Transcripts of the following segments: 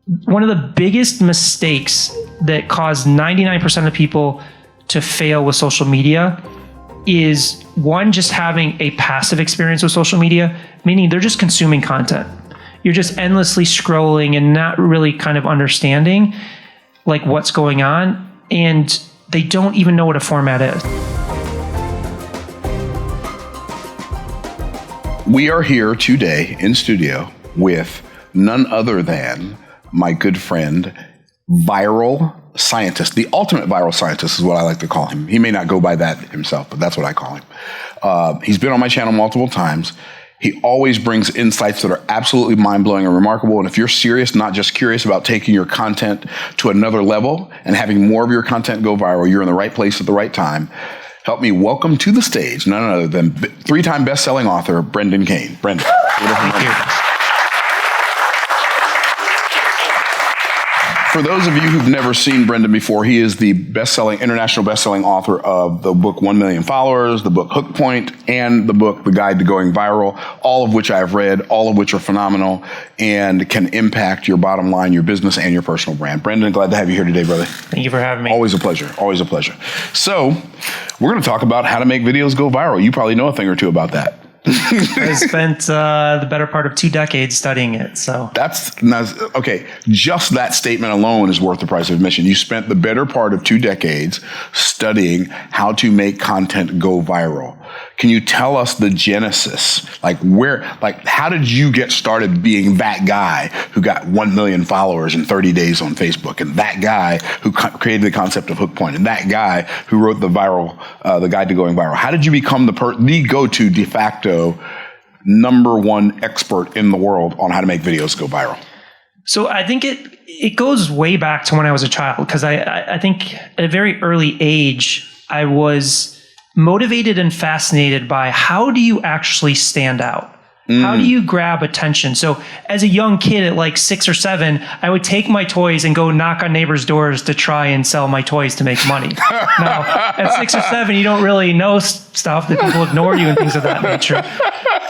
one of the biggest mistakes that cause 99% of people to fail with social media is one, just having a passive experience with social media, meaning they're just consuming content. You're just endlessly scrolling and not really kind of understanding like what's going on, and they don't even know what a format is. We are here today in studio with none other than my good friend, viral scientist, the ultimate viral scientist is what I like to call him. He may not go by that himself, but that's what I call him. He's been on my channel multiple times. He always brings insights that are absolutely mind-blowing and remarkable. And if you're serious, not just curious about taking your content to another level and having more of your content go viral, you're in the right place at the right time. Help me welcome to the stage none other than three-time best-selling author, Brendan Kane. Brendan. Thank you. For those of you who've never seen Brendan before, he is the international best-selling author of the book 1 Million Followers, the book Hook Point, and the book The Guide to Going Viral, all of which I've read, all of which are phenomenal and can impact your bottom line, your business, and your personal brand. Brendan, glad to have you here today, brother. Thank you for having me. Always a pleasure. Always a pleasure. So we're going to talk about how to make videos go viral. You probably know a thing or two about that. I spent the better part of 2 decades studying it. So okay. Just that statement alone is worth the price of admission. You spent the better part of 2 decades studying how to make content go viral. Can you tell us the genesis? How did you get started being that guy who got 1 million followers in 30 days on Facebook, and that guy who created the concept of Hook Point, and that guy who wrote the Guide to Going Viral? How did you become the go-to de facto #1 expert in the world on how to make videos go viral? So I think it goes way back to when I was a child, because I think at a very early age, I was motivated and fascinated by how do you actually stand out? How do you grab attention? So as a young kid at like 6 or 7, I would take my toys and go knock on neighbors' doors to try and sell my toys to make money. Now, at 6 or 7, you don't really know stuff, that people ignore you and things of that nature.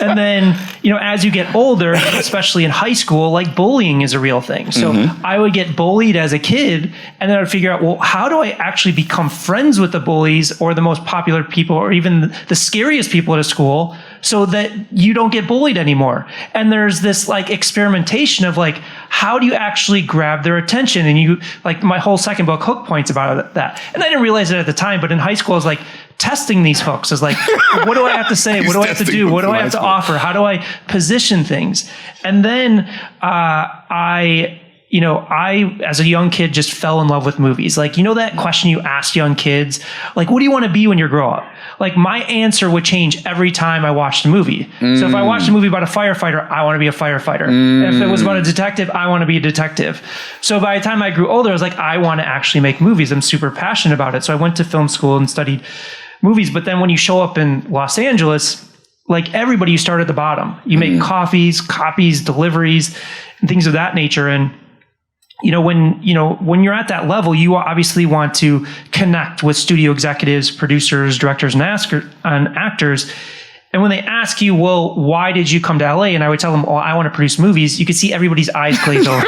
And then, as you get older, especially in high school, like bullying is a real thing. So I would get bullied as a kid, and then I would figure out, well, how do I actually become friends with the bullies or the most popular people or even the scariest people at a school so that you don't get bullied anymore? And there's this like experimentation of like, how do you actually grab their attention? And my whole second book, Hook Point's about that. And I didn't realize it at the time, but in high school, I was like, testing these hooks is like, what do I have to say? What do I have to do? What do I have to offer? How do I position things? And then I, as a young kid, just fell in love with movies. Like, that question you ask young kids, like, what do you want to be when you grow up? Like, my answer would change every time I watched a movie. So if I watched a movie about a firefighter, I want to be a firefighter. If it was about a detective, I want to be a detective. So by the time I grew older, I was like, I want to actually make movies. I'm super passionate about it. So I went to film school and studied movies. But then when you show up in Los Angeles, like everybody, you start at the bottom. You make copies, deliveries, and things of that nature. And when you're at that level, you obviously want to connect with studio executives, producers, directors, and actors. And when they ask you, well, why did you come to LA? And I would tell them, I want to produce movies. You could see everybody's eyes glaze over.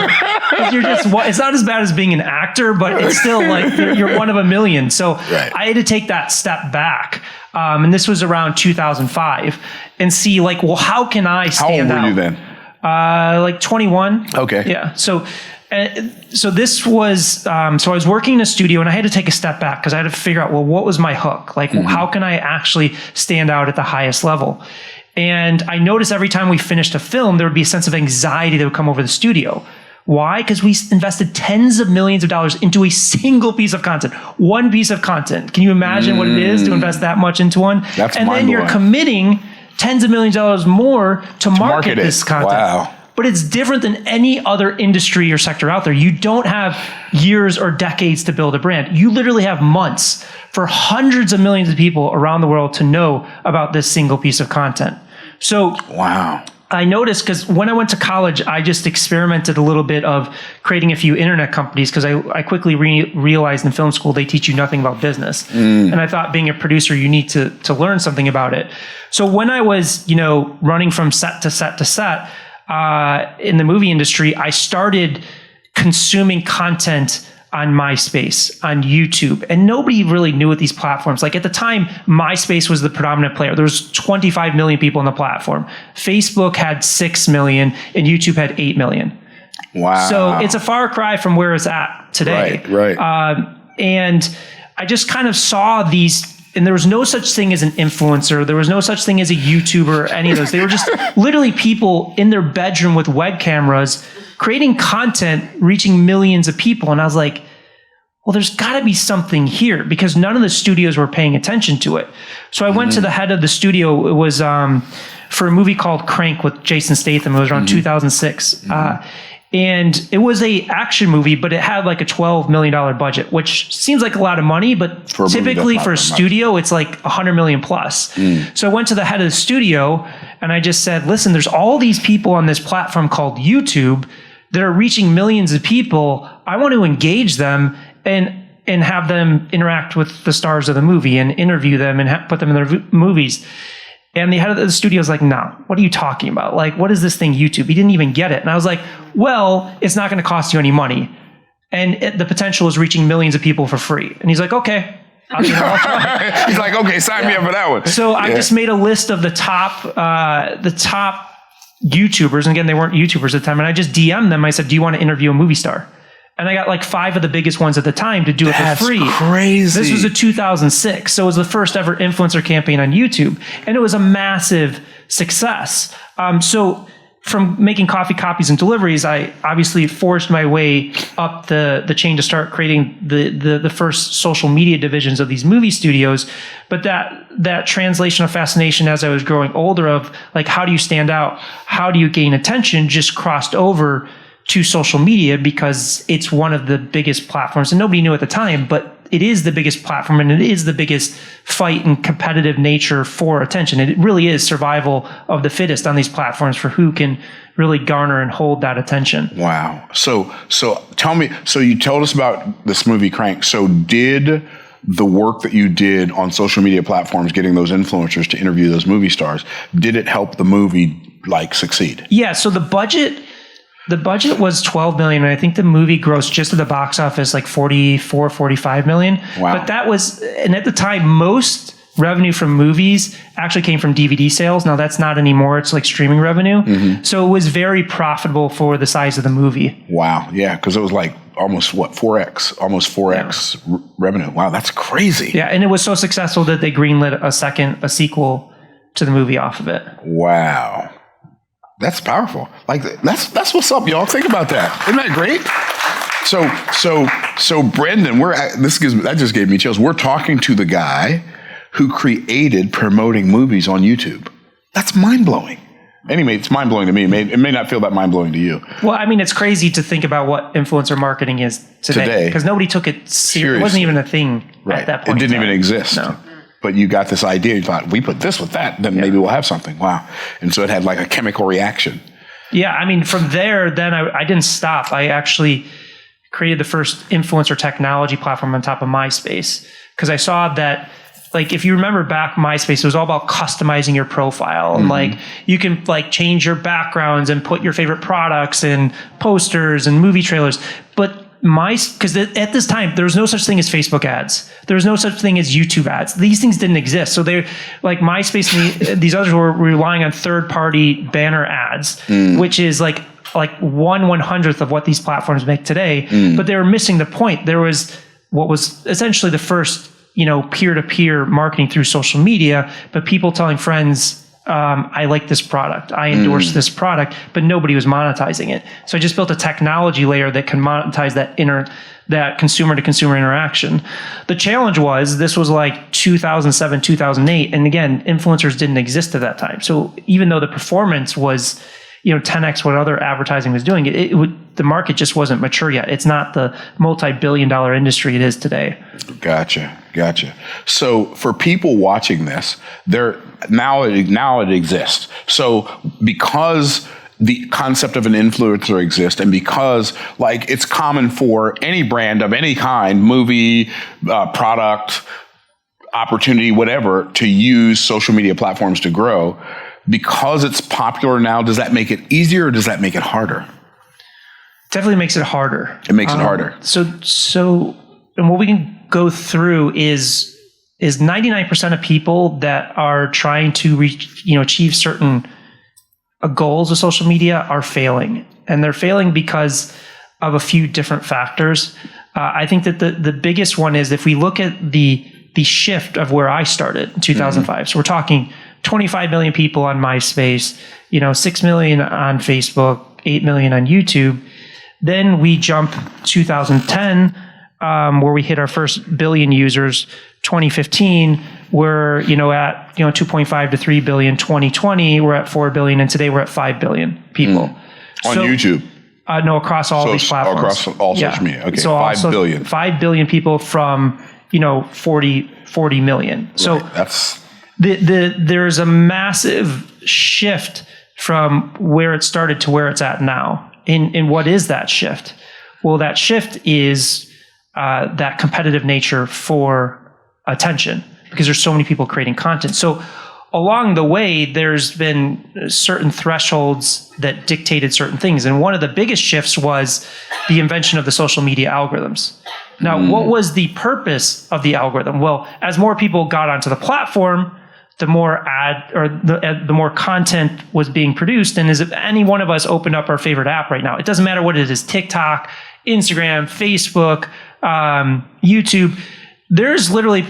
It's not as bad as being an actor, but it's still like you're one of a million. So I had to take that step back. And this was around 2005 and see like, well, how can I stand out? How old were you then? Like 21. Okay. Yeah. So this was, so I was working in a studio and I had to take a step back because I had to figure out, well, what was my hook? Like, how can I actually stand out at the highest level? And I noticed every time we finished a film, there would be a sense of anxiety that would come over the studio. Why? Because we invested tens of millions of dollars into a single piece of content, one piece of content. Can you imagine what it is to invest that much into one? That's and then you're committing tens of millions of dollars more to market this content. Wow. But it's different than any other industry or sector out there. You don't have years or decades to build a brand. You literally have months for hundreds of millions of people around the world to know about this single piece of content. So wow. I noticed, because when I went to college, I just experimented a little bit of creating a few internet companies, because I quickly realized in film school they teach you nothing about business. And I thought being a producer, you need to learn something about it. So when I was running from set to set to set in the movie industry, I started consuming content on MySpace, on YouTube, and nobody really knew what these platforms. Like at the time, MySpace was the predominant player. There was 25 million people on the platform. Facebook had 6 million, and YouTube had 8 million. Wow! So it's a far cry from where it's at today. Right. And I just kind of saw these. And there was no such thing as an influencer. There was no such thing as a YouTuber or any of those. They were just literally people in their bedroom with web cameras creating content, reaching millions of people. And I was like, well, there's got to be something here because none of the studios were paying attention to it. So I went to the head of the studio. It was for a movie called Crank with Jason Statham. It was around 2006. And it was a action movie, but it had like a $12 million budget, which seems like a lot of money, but typically for a studio, it's like 100 million plus. So I went to the head of the studio and I just said, listen, there's all these people on this platform called YouTube that are reaching millions of people. I want to engage them and have them interact with the stars of the movie and interview them and put them in their movies. And the head of the studio was like, no, what are you talking about? Like, what is this thing, YouTube? He didn't even get it. And I was like, well, it's not going to cost you any money. And the potential is reaching millions of people for free. And he's like, okay. I'll try. He's like, okay, sign me up for that one. So I just made a list of the top YouTubers. And again, they weren't YouTubers at the time. And I just DM'd them. I said, do you want to interview a movie star? And I got like 5 of the biggest ones at the time to do it for free. That's crazy. This was in 2006. So it was the first ever influencer campaign on YouTube. And it was a massive success. So from making coffee copies and deliveries, I obviously forged my way up the chain to start creating the first social media divisions of these movie studios. But that translation of fascination as I was growing older of like, how do you stand out? How do you gain attention? Just crossed over to social media because it's one of the biggest platforms, and nobody knew at the time, but it is the biggest platform and it is the biggest fight and competitive nature for attention. It really is survival of the fittest on these platforms for who can really garner and hold that attention. Wow. So tell me, so you told us about this movie Crank. So did the work that you did on social media platforms, getting those influencers to interview those movie stars, did it help the movie like succeed? Yeah. So the budget was 12 million. And I think the movie grossed just at the box office like 44, 45 million. Wow. But that was, and at the time, most revenue from movies actually came from DVD sales. Now that's not anymore. It's like streaming revenue. So it was very profitable for the size of the movie. Wow. Yeah. Because it was like almost 4x revenue. Wow. That's crazy. Yeah. And it was so successful that they greenlit a sequel to the movie off of it. Wow. That's powerful. Like that's what's up, y'all. Think about that. Isn't that great? So Brendan, that just gave me chills. We're talking to the guy who created promoting movies on YouTube. That's mind blowing. Anyway, it's mind blowing to me. It may not feel that mind blowing to you. Well, I mean, it's crazy to think about what influencer marketing is today because nobody took it seriously. It wasn't even a thing at that point. It didn't even exist. No. But you got this idea, you thought, we put this with that, then maybe we'll have something. Wow. And so it had like a chemical reaction. Yeah. I mean, from there, then I didn't stop. I actually created the first influencer technology platform on top of MySpace because I saw that, like, if you remember back MySpace, it was all about customizing your profile. And like, you can like change your backgrounds and put your favorite products and posters and movie trailers. But because at this time, there was no such thing as Facebook ads. There was no such thing as YouTube ads. These things didn't exist. So they like MySpace and these others were relying on third-party banner ads, which is like 1/100th of what these platforms make today. But they were missing the point. There was what was essentially the first, peer-to-peer marketing through social media, but people telling friends, I like this product. I endorse this product, but nobody was monetizing it. So I just built a technology layer that can monetize that consumer to consumer interaction. The challenge was this was like 2007, 2008. And again, influencers didn't exist at that time. So even though the performance was, 10x what other advertising was doing, the market just wasn't mature yet. It's not the multi-billion-dollar industry it is today. Gotcha. So for people watching this, now it exists. So because the concept of an influencer exists, and because like it's common for any brand of any kind, movie, product, opportunity, whatever, to use social media platforms to grow, because it's popular now, does that make it easier or does that make it harder? Definitely makes it harder. It makes it harder. So, and what we can go through is 99% of people that are trying to reach, achieve certain goals of social media are failing, and they're failing because of a few different factors. I think that the biggest one is if we look at the shift of where I started in 2005. So we're talking 25 million people on MySpace, 6 million on Facebook, 8 million on YouTube. Then we jump 2010, where we hit our first billion users. 2015, we're at 2.5 to 3 billion. 2020, we're at 4 billion, and today we're at 5 billion people on YouTube. No, across all these platforms. Across all social media. Okay, so 5 billion. 5 billion people from 40 million. So that's there's a massive shift from where it started to where it's at now. And what is that shift? Well, that shift is that competitive nature for attention, because there's so many people creating content. So along the way, there's been certain thresholds that dictated certain things. And one of the biggest shifts was the invention of the social media algorithms. Now, what was the purpose of the algorithm? Well, as more people got onto the platform, the more the more content was being produced. And as if any one of us opened up our favorite app right now, it doesn't matter what it is, TikTok, Instagram, Facebook, YouTube, there's literally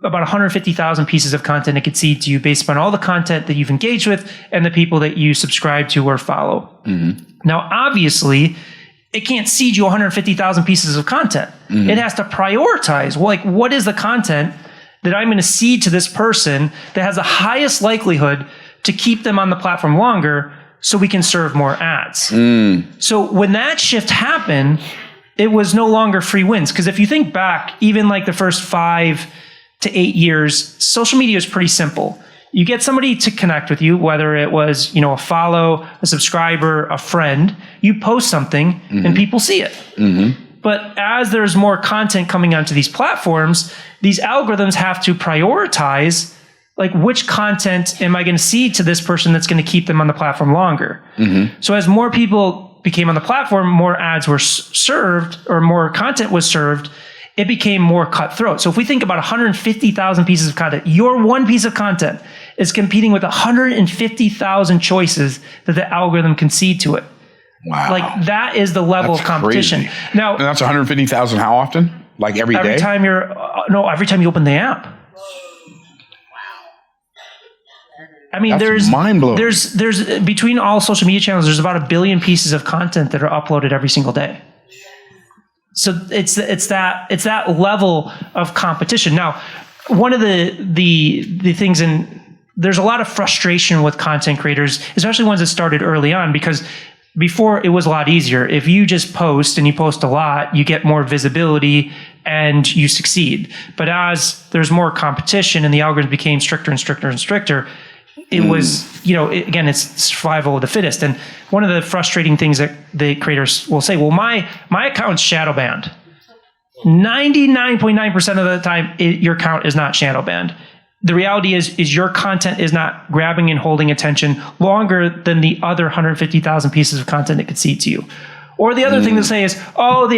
about 150,000 pieces of content it could seed to you based upon all the content that you've engaged with and the people that you subscribe to or follow. Now, obviously, it can't seed you 150,000 pieces of content. It has to prioritize. Well, what is the content that I'm going to seed to this person that has the highest likelihood to keep them on the platform longer so we can serve more ads? So when that shift happened, it was no longer free wins. Because if you think back, even like the first 5 to 8 years, social media is pretty simple. You get somebody to connect with you, whether it was, a follow, a subscriber, a friend, you post something and people see it. But as there's more content coming onto these platforms, these algorithms have to prioritize, which content am I going to seed to this person that's going to keep them on the platform longer? So as more people became on the platform, more ads were served or more content was served, it became more cutthroat. So if we think about 150,000 pieces of content, your one piece of content is competing with 150,000 choices that the algorithm can seed to it. Wow. That is the level of competition. Crazy. Now, and that's 150,000 how often? Every day? Every time you open the app. I mean, that's mind-blowing. There's between all social media channels, there's about 1 billion pieces of content that are uploaded every single day. So it's that level of competition. Now, one of the things, and there's a lot of frustration with content creators, especially ones that started early on, because before it was a lot easier. If you just post and you post a lot, you get more visibility and you succeed. But as there's more competition and the algorithm became stricter and stricter and stricter, it was, again, it's survival of the fittest. And one of the frustrating things that the creators will say, well, my account's shadow banned. 99.9% of the time, your account is not shadow banned. The reality is your content is not grabbing and holding attention longer than the other 150,000 pieces of content it could seed to you. Or the other thing to say is, the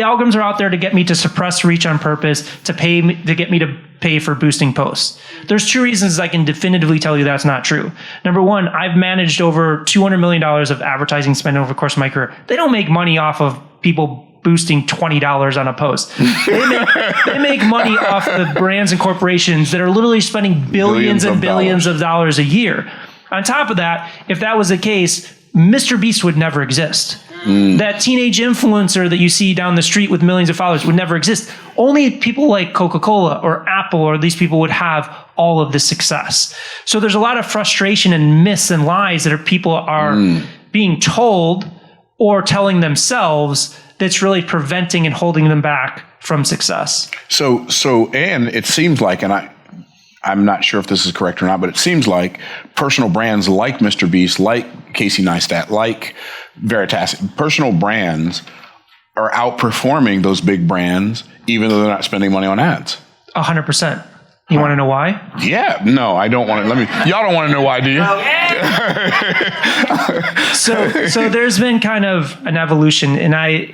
algorithms are out there to get me to suppress reach on purpose, to get me to pay for boosting posts. There's 2 reasons I can definitively tell you that's not true. Number one, I've managed over $200 million of advertising spend over the course of my career. They don't make money off of people boosting $20 on a post. They make money off the brands and corporations that are literally spending billions and billions of dollars a year. On top of that, if that was the case, Mr. Beast would never exist. That teenage influencer that you see down the street with millions of followers would never exist. Only people like Coca-Cola or Apple or these people would have all of this success. So there's a lot of frustration and myths and lies that people are being told or telling themselves that's really preventing and holding them back from success. So, and it seems like, and I'm not sure if this is correct or not, but it seems like personal brands like Mr. Beast, like Casey Neistat, like Veritas, personal brands are outperforming those big brands, even though they're not spending money on ads. 100%. You want to know why? Yeah. No, I don't want to. Y'all don't want to know why, do you? So there's been kind of an evolution, and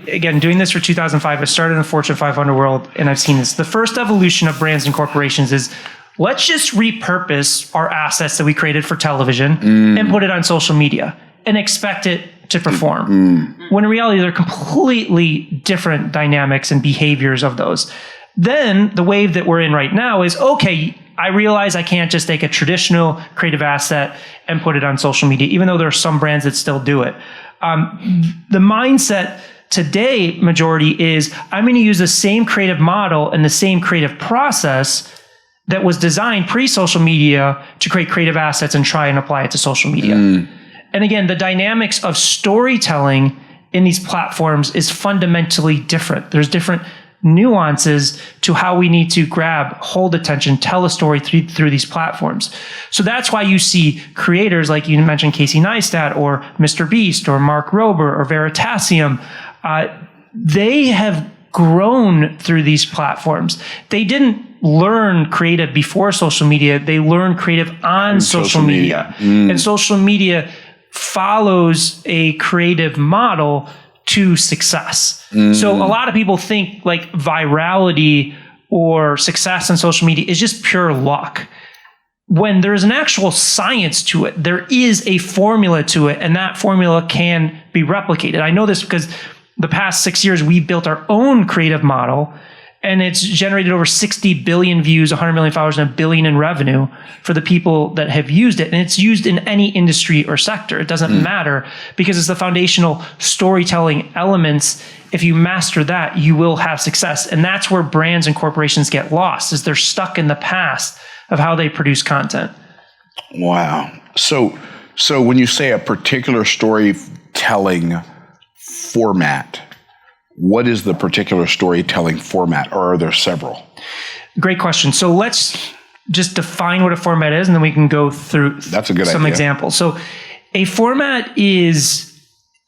again, doing this for 2005, I started in the Fortune 500 world, and I've seen this. The first evolution of brands and corporations is, let's just repurpose our assets that we created for television and put it on social media and expect it to perform. When in reality, they're completely different dynamics and behaviors of those. Then the wave that we're in right now is, okay, I realize I can't just take a traditional creative asset and put it on social media, even though there are some brands that still do it. The mindset today, majority, is I'm going to use the same creative model and the same creative process that was designed pre-social media to create creative assets and try and apply it to social media. And again, the dynamics of storytelling in these platforms is fundamentally different. There's different nuances to how we need to hold attention, tell a story through these platforms. So that's why you see creators like you mentioned, Casey Neistat or Mr. Beast or Mark Rober or Veritasium. They have grown through these platforms. They didn't learn creative before social media. They learned creative on social media. And social media follows a creative model to success. So a lot of people think like virality or success on social media is just pure luck. When there's an actual science to it, there is a formula to it, and that formula can be replicated. I know this because the past 6 years, we've built our own creative model, and it's generated over 60 billion views, 100 million followers, and $1 billion in revenue for the people that have used it. And it's used in any industry or sector. It doesn't matter because it's the foundational storytelling elements. If you master that, you will have success. And that's where brands and corporations get lost, is they're stuck in the past of how they produce content. Wow. So when you say a particular storytelling format, what is the particular storytelling format, or are there several? Great question. So let's just define what a format is, and then we can go through some examples. So a format is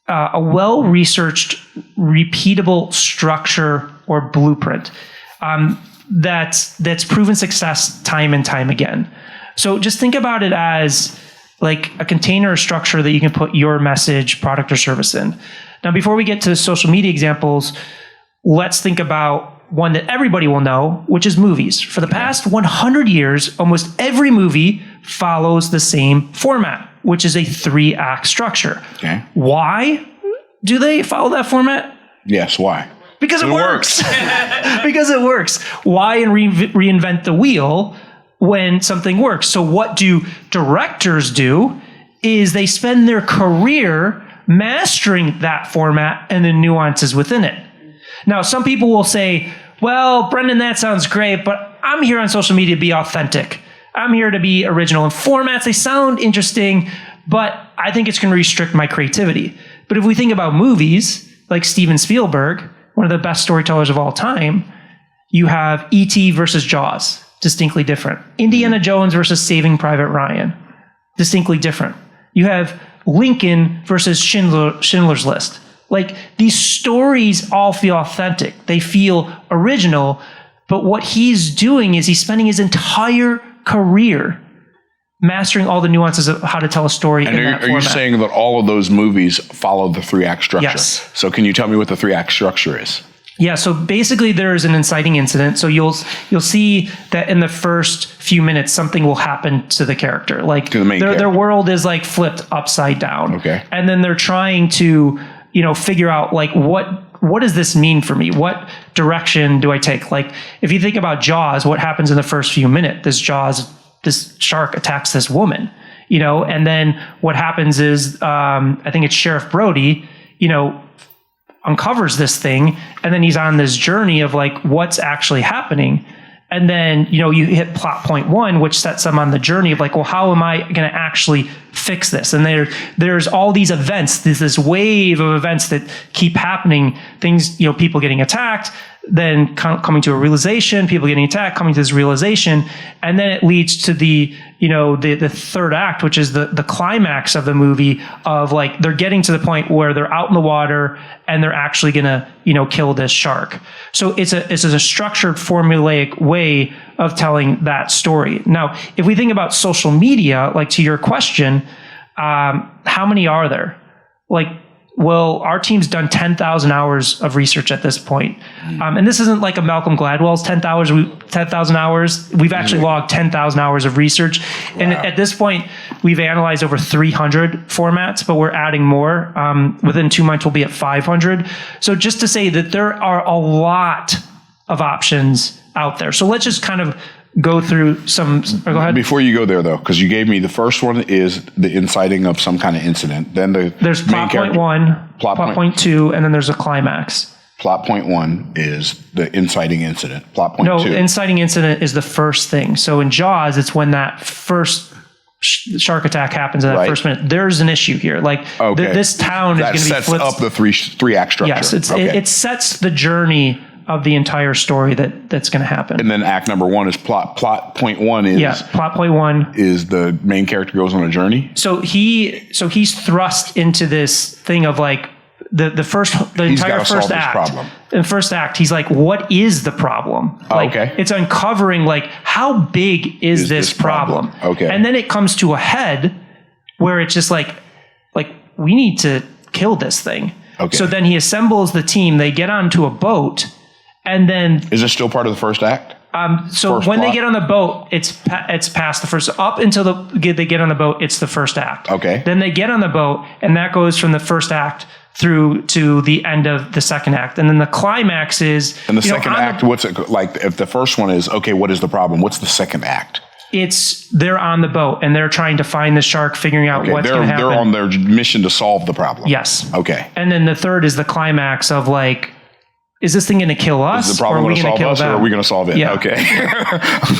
a well-researched, repeatable structure or blueprint that's proven success time and time again. So just think about it as like a container or structure that you can put your message, product, or service in. Now, before we get to the social media examples, let's think about one that everybody will know, which is movies. For the past 100 years, almost every movie follows the same format, which is a 3-act structure. Okay. Why do they follow that format? Yes, why? Because it works. Because it works. Why reinvent the wheel when something works? So what do directors do is they spend their career mastering that format and the nuances within it. Now, some people will say, well, Brendan, that sounds great, but I'm here on social media to be authentic. I'm here to be original. And formats, they sound interesting, but I think it's going to restrict my creativity. But if we think about movies, like Steven Spielberg, one of the best storytellers of all time, you have E.T. versus Jaws, distinctly different. Indiana Jones versus Saving Private Ryan, distinctly different. You have Lincoln versus Schindler's List. Like, these stories all feel authentic. They feel original. But what he's doing is he's spending his entire career mastering all the nuances of how to tell a story in that format. And are you saying that all of those movies follow the 3-act structure? Yes. So can you tell me what the 3-act structure is? Yeah, so basically there is an inciting incident. So you'll see that in the first few minutes, something will happen to the character. Like their world is like flipped upside down. Okay. And then they're trying to, figure out like what does this mean for me? What direction do I take? Like if you think about Jaws, what happens in the first few minutes? This shark attacks this woman, and then what happens is I think it's Sheriff Brody, uncovers this thing, and then he's on this journey of like what's actually happening. And then, you hit plot point 1, which sets them on the journey of like, well, how am I going to actually fix this. And there's all these events, this wave of events that keep happening. Things, people getting attacked, then coming to a realization, people getting attacked, coming to this realization, and then it leads to the third act, which is the climax of the movie of like they're getting to the point where they're out in the water and they're actually gonna kill this shark. So it's a structured, formulaic way of telling that story. Now, if we think about social media, like to your question, how many are there? Well, our team's done 10,000 hours of research at this point. And this isn't like a Malcolm Gladwell's 10,000 hours. We've actually logged 10,000 hours of research. Wow. And at this point, we've analyzed over 300 formats, but we're adding more. Within 2 months, we'll be at 500. So just to say that there are a lot of options out there. So let's just kind of go through some. Go ahead. Before you go there, though, because you gave me the first one is the inciting of some kind of incident. Then there's plot point 1, plot point 2, and then there's a climax. Plot point 1 is the inciting incident. Plot point 2. No, inciting incident is the first thing. So in Jaws, it's when that first shark attack happens in that first minute. There's an issue here. This town is going to be flipped. That sets up the three act structure. Yes, it sets the journey of the entire story that's going to happen. And then act number 1 is plot point 1 is plot point 1 is the main character goes on a journey. So he's thrust into this thing of like the entire first act. In first act, he's like, what is the problem? It's uncovering like how big is this problem? Okay. And then it comes to a head where it's just like we need to kill this thing. Okay. So then he assembles the team, they get onto a boat. And then is this still part of the first act? So when they get on the boat, it's past the first. Up until they get on the boat, it's the first act. Okay. Then they get on the boat, and that goes from the first act through to the end of the second act, and then the climax is. And the second act, what's it like? If the first one is okay, what is the problem? What's the second act? They're on the boat and they're trying to find the shark, figuring out what's going to happen. They're on their mission to solve the problem. Yes. Okay. And then the third is the climax of like, is this thing going to kill us? Is the problem going to solve us, or are we going to solve it? Yeah. Okay.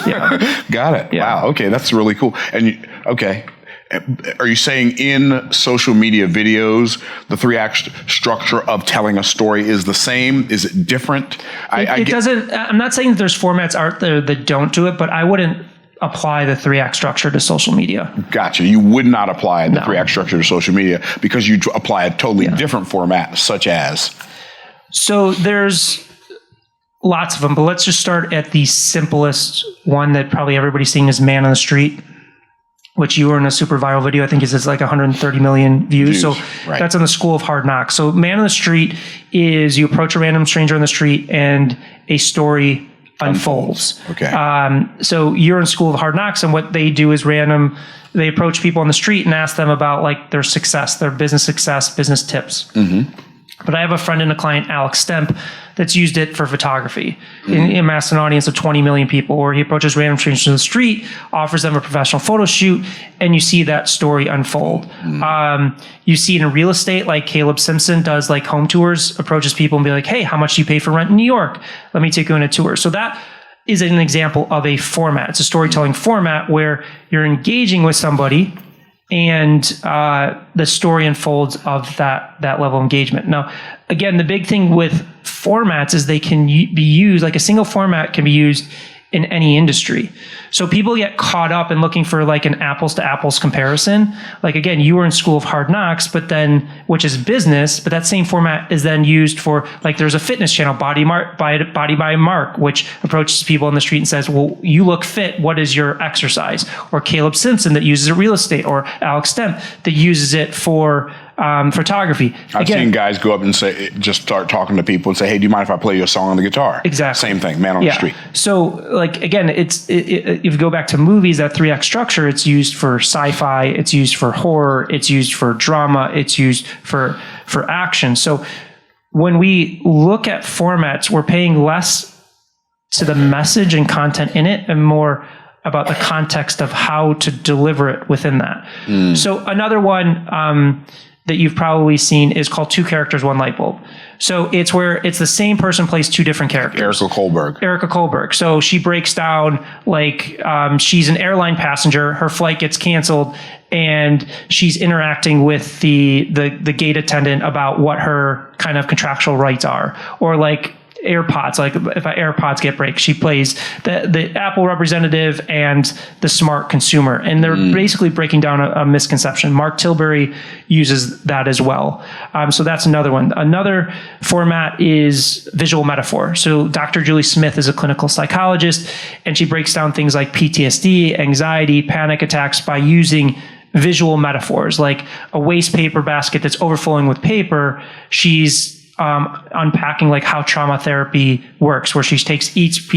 Yeah. Got it. Yeah. Wow. Okay, that's really cool. And are you saying in social media videos, the 3-act structure of telling a story is the same? Is it different? It doesn't. I'm not saying that there's formats out there that don't do it, but I wouldn't apply the 3-act structure to social media. Gotcha. You would not apply the 3-act structure to social media because you apply a totally different format, such as. So there's lots of them, but let's just start at the simplest one that probably everybody's seeing is Man on the Street, which you were in a super viral video. I think it's like 130 million views. So that's on the School of Hard Knocks. So Man on the Street is you approach a random stranger on the street and a story unfolds. Okay. So you're in School of Hard Knocks, and what they do is they approach people on the street and ask them about like their success, their business success, business tips. Mm-hmm. But I have a friend and a client, Alex Stemp, that's used it for photography. He amassed an audience of 20 million people, where he approaches random strangers on the street, offers them a professional photo shoot, and you see that story unfold. You see it in real estate, like Caleb Simpson does like home tours, approaches people and be like, hey, how much do you pay for rent in New York? Let me take you on a tour. So that is an example of a format. It's a storytelling format where you're engaging with somebody and the story unfolds of that level of engagement. Now, again, the big thing with formats is they can be used, like a single format can be used in any industry. So people get caught up in looking for like an apples to apples comparison. Like again, you were in School of Hard Knocks, but then, which is business, but that same format is then used for, like there's a fitness channel, Body by Mark, which approaches people on the street and says, well, you look fit, what is your exercise? Or Caleb Simpson that uses it real estate, or Alex Stemp that uses it for photography. I've seen guys go up and just start talking to people and say, hey, do you mind if I play you a song on the guitar? Exactly. Same thing, Man on the Street. So like, again, if you go back to movies, that 3-act structure, it's used for sci-fi, it's used for horror, it's used for drama, it's used for action. So when we look at formats, we're paying less to the message and content in it and more about the context of how to deliver it within that. So another one that you've probably seen is called 2 Characters, 1 Light Bulb. So it's where it's the same person plays two different characters. 𝐉𝐸 𝐉𝐸. So she breaks down like she's an airline passenger. Her flight gets canceled, and she's interacting with the gate attendant about what her kind of contractual rights are, or like AirPods. Like if AirPods get break, she plays the Apple representative and the smart consumer, and they're basically breaking down a misconception. Mark Tilbury uses that as well. So that's another one. Another format is visual metaphor. So Dr. Julie Smith is a clinical psychologist, and she breaks down things like PTSD, anxiety, panic attacks by using visual metaphors, like a waste paper basket that's overflowing with paper. She's unpacking like how trauma therapy works, where she takes each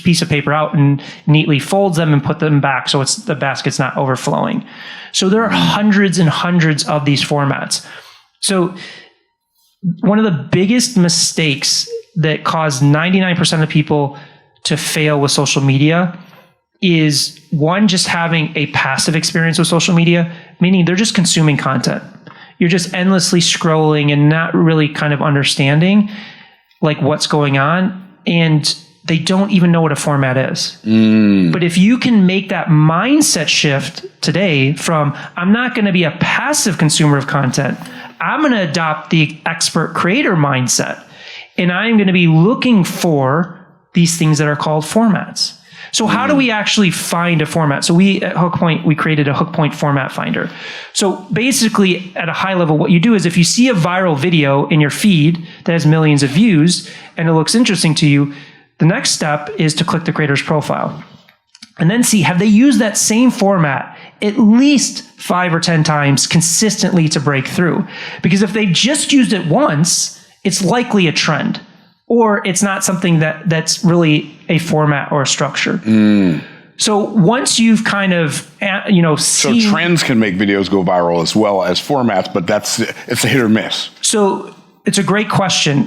piece of paper out and neatly folds them and put them back so the basket's not overflowing. So there are hundreds and hundreds of these formats. So one of the biggest mistakes that cause 99% of people to fail with social media is, one, just having a passive experience with social media, meaning they're just consuming content. You're just endlessly scrolling and not really kind of understanding like what's going on, and they don't even know what a format is. But if you can make that mindset shift today from, I'm not going to be a passive consumer of content, I'm going to adopt the expert creator mindset, and I'm going to be looking for these things that are called formats. So how do we actually find a format? So we at HookPoint, we created a HookPoint format finder. So basically at a high level, what you do is if you see a viral video in your feed that has millions of views and it looks interesting to you, the next step is to click the creator's profile and then see, have they used that same format at least 5 or 10 times consistently to break through? Because if they've just used it once, it's likely a trend, or it's not something that's really a format or a structure. So once you've kind of, seen... So trends can make videos go viral as well as formats, but it's a hit or miss. So it's a great question.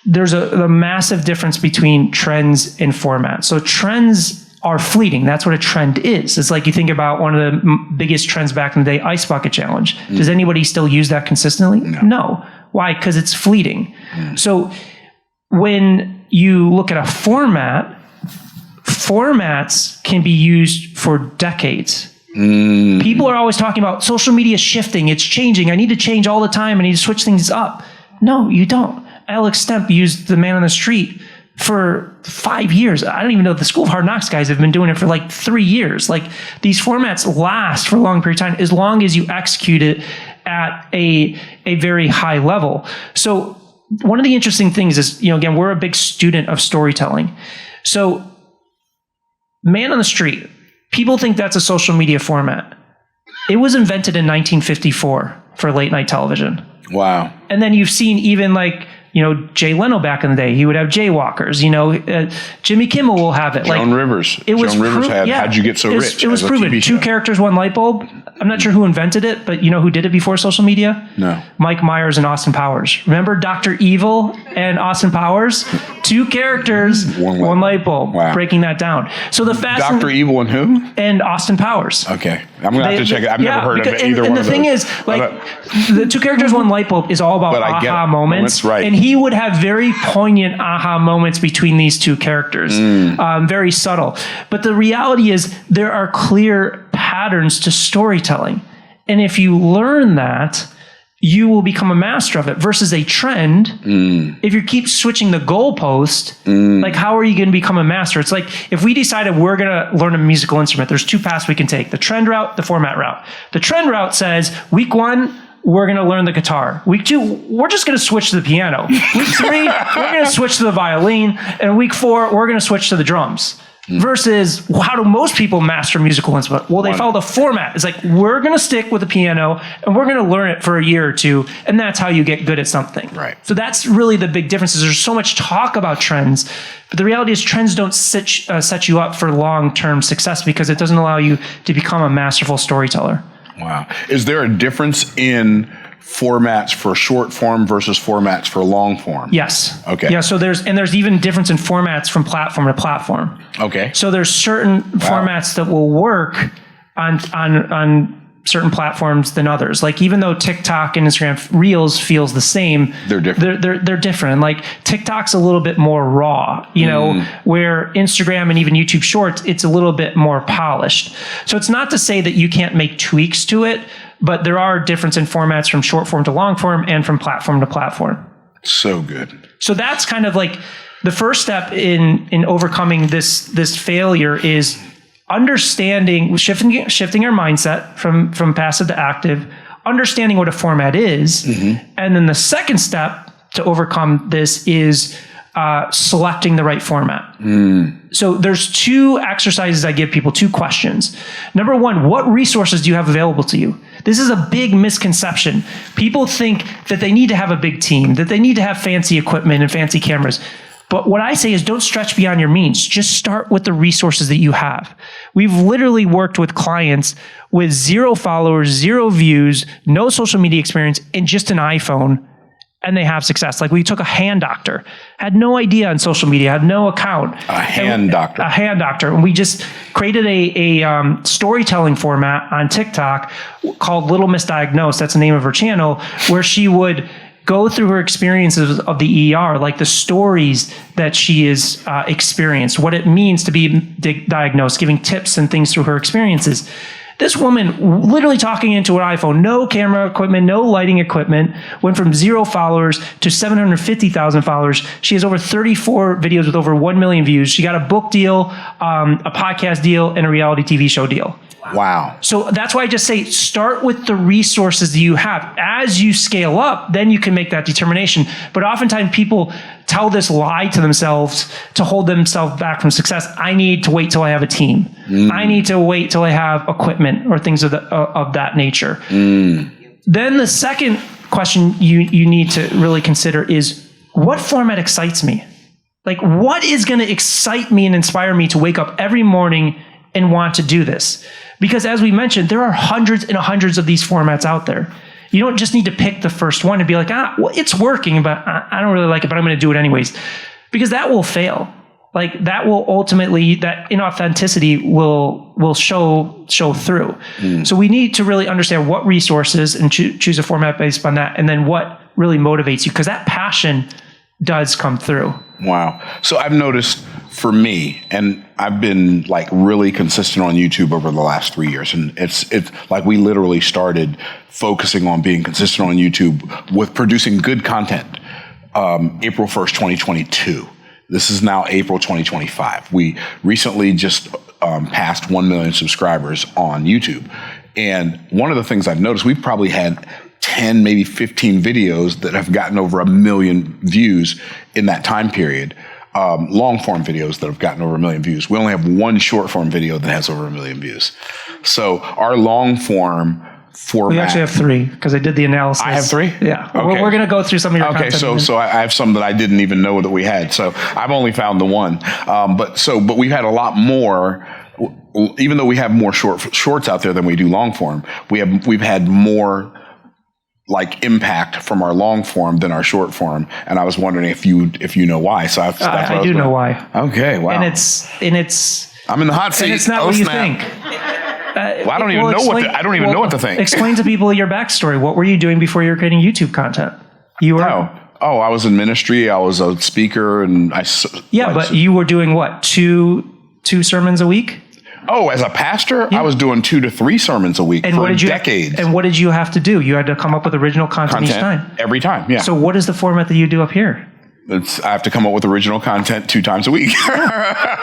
There's a massive difference between trends and formats. So trends are fleeting. That's what a trend is. It's like you think about one of the biggest trends back in the day, Ice Bucket Challenge. Does anybody still use that consistently? No. Why? Because it's fleeting. So when you look at a format, formats can be used for decades. People are always talking about social media shifting. It's changing. I need to change all the time. I need to switch things up. No, you don't. Alex Stemp used the man on the street for 5 years. I don't even know the School of Hard Knocks guys have been doing it for like 3 years. Like, these formats last for a long period of time as long as you execute it at a very high level. So one of the interesting things is, again, we're a big student of storytelling. So man on the street, people think that's a social media format. It was invented in 1954 for late night television. Wow. And then you've seen even like, Jay Leno back in the day, he would have jaywalkers. Jimmy Kimmel will have it. Joan Rivers. Joan Rivers had How'd You Get So Rich? It was proven. 2 characters, 1 light bulb. I'm not sure who invented it, but you know who did it before social media? No. Mike Myers and Austin Powers. Remember Dr. Evil and Austin Powers? 2 characters, 1 light bulb. Wow. Breaking that down. So the fast Dr. Evil and who? And Austin Powers. Okay. I'm going to have to check it. I've never heard of either one of those. And the thing is, like, the 2 characters, 1 light bulb is all about aha moments. Right. And he would have very poignant aha moments between these 2 characters. Very subtle. But the reality is there are clear patterns to storytelling. And if you learn that, you will become a master of it versus a trend. If you keep switching the goalpost, like, how are you going to become a master? It's like if we decided we're going to learn a musical instrument, there's 2 paths we can take: the trend route, the format route. The trend route says week 1, we're going to learn the guitar. Week 2, we're just going to switch to the piano. Week 3, we're going to switch to the violin. And week 4, we're going to switch to the drums. Versus, how do most people master musical instrument? Well, they follow the format. It's like, we're going to stick with the piano and we're going to learn it for a year or 2, and that's how you get good at something. Right. So that's really the big difference. Is there's so much talk about trends, but the reality is trends don't set you up for long-term success because it doesn't allow you to become a masterful storyteller. Wow. Is there a difference in formats for short form versus formats for long form? Yes. Okay. Yeah. So there's even difference in formats from platform to platform. Okay. So there's certain formats that will work on certain platforms than others. Like even though TikTok and Instagram Reels feels the same, they're different. They're different. Like TikTok's a little bit more raw, you know, where Instagram and even YouTube Shorts, it's a little bit more polished. So it's not to say that you can't make tweaks to it, but there are differences in formats from short form to long form and from platform to platform. So good. So that's kind of like the first step in overcoming this failure is understanding, shifting our mindset from passive to active, understanding what a format is. And then the second step to overcome this is selecting the right format. So there's 2 exercises I give people, 2 questions. Number 1, what resources do you have available to you? This is a big misconception. People think that they need to have a big team, that they need to have fancy equipment and fancy cameras. But what I say is don't stretch beyond your means. Just start with the resources that you have. We've literally worked with clients with 0 followers, 0 views, no social media experience, and just an iPhone, and they have success. Like we took a hand doctor, had no idea on social media, had no account. A hand doctor. And we just created a storytelling format on TikTok called Little Miss Diagnosed. That's the name of her channel, where she would go through her experiences of the ER, like the stories that she has experienced, what it means to be diagnosed, giving tips and things through her experiences. This woman literally talking into an iPhone, no camera equipment, no lighting equipment, went from 0 followers to 750,000 followers. She has over 34 videos with over 1 million views. She got a book deal, a podcast deal, and a reality TV show deal. Wow. So that's why I just say start with the resources that you have. As you scale up, then you can make that determination. But oftentimes people tell this lie to themselves to hold themselves back from success. I need to wait till I have a team. I need to wait till I have equipment or things of that nature. Then the second question you need to really consider is, what format excites me? Like, what is going to excite me and inspire me to wake up every morning and want to do this? Because as we mentioned, there are hundreds and hundreds of these formats out there. You don't just need to pick the first one and be like, well, it's working, but I don't really like it, but I'm going to do it anyways. Because that will fail. Like that will ultimately, that inauthenticity will show through. So we need to really understand what resources and choose a format based on that. And then what really motivates you, because that passion does come through. Wow. So I've noticed for me, and I've been like really consistent on YouTube over the last 3 years. And it's like we literally started focusing on being consistent on YouTube with producing good content April 1st, 2022. This is now April 2025. We recently just passed 1 million subscribers on YouTube. And one of the things I've noticed, we've probably had 10, maybe 15 videos that have gotten over 1 million views in that time period. Long form videos that have gotten over 1 million views. We only have 1 short form video that has over 1 million views. So our long form format. We actually have 3 because I did the analysis. I have 3? Yeah. Okay. We're going to go through some of your content. Okay, so I have some that I didn't even know that we had. So I've only found the 1. But we've had a lot more. Even though we have more shorts out there than we do long form, we've had more like impact from our long form than our short form, and I was wondering if you know why. So I do know why. Okay, wow. And it's I'm in the hot seat. And it's not what you think. Well, I don't even know what to think. Explain to people your backstory. What were you doing before you were creating YouTube content? You were I was in ministry. I was a speaker, and but you were doing what? Two sermons a week? Oh, as a pastor, I was doing 2 to 3 sermons a week for decades. And what did you have to do? You had to come up with original content each time? Every time, yeah. So what is the format that you do up here? I have to come up with original content 2 times a week.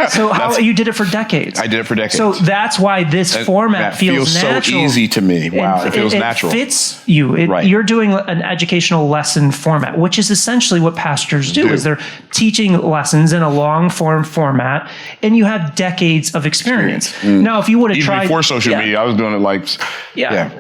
So you did it for decades. I did it for decades. So that's why this format feels natural. So easy to me. Wow, it feels natural. It fits you. You're doing an educational lesson format, which is essentially what pastors do. Is they're teaching lessons in a long form format, and you have decades of experience. Now, if you would have tried before social media, I was doing it like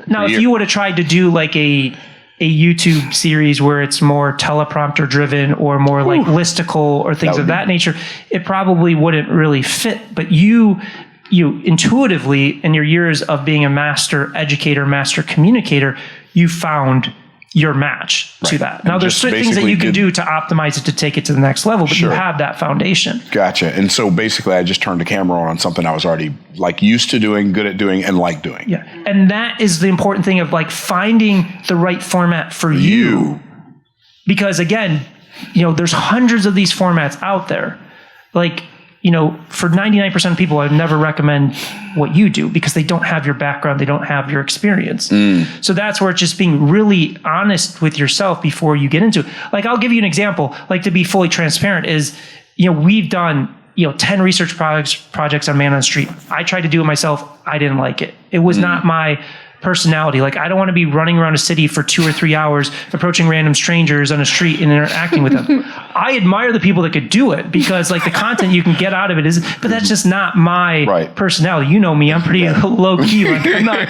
Now, if you would have tried to do like a YouTube series where it's more teleprompter driven or more like listicle or things of that nature, it probably wouldn't really fit. But you intuitively, in your years of being a master educator, master communicator, you found your match to that. Now, there's certain things that you can do to optimize it to take it to the next level, but you have that foundation. Gotcha. And so basically, I just turned the camera on something I was already like used to doing, good at doing, and like doing. Yeah. And that is the important thing of like finding the right format for you. Because again, you know, there's hundreds of these formats out there. Like, you know, for 99% of people, I'd never recommend what you do because they don't have your background. They don't have your experience. So that's where it's just being really honest with yourself before you get into it. Like, I'll give you an example, like to be fully transparent is, you know, we've done, you know, 10 research projects on Man on the Street. I tried to do it myself. I didn't like it. It was not my personality. Like, I don't want to be running around a city for 2 or 3 hours, approaching random strangers on a street and interacting with them. I admire the people that could do it because like the content you can get out of it is, but that's just not my personality. You know me, I'm pretty low key. Like, I'm not,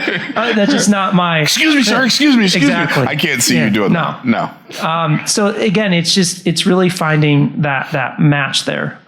that's just not my. Excuse me, sir. Excuse me. Exactly. I can't see you doing that. No. So again, it's really finding that match there.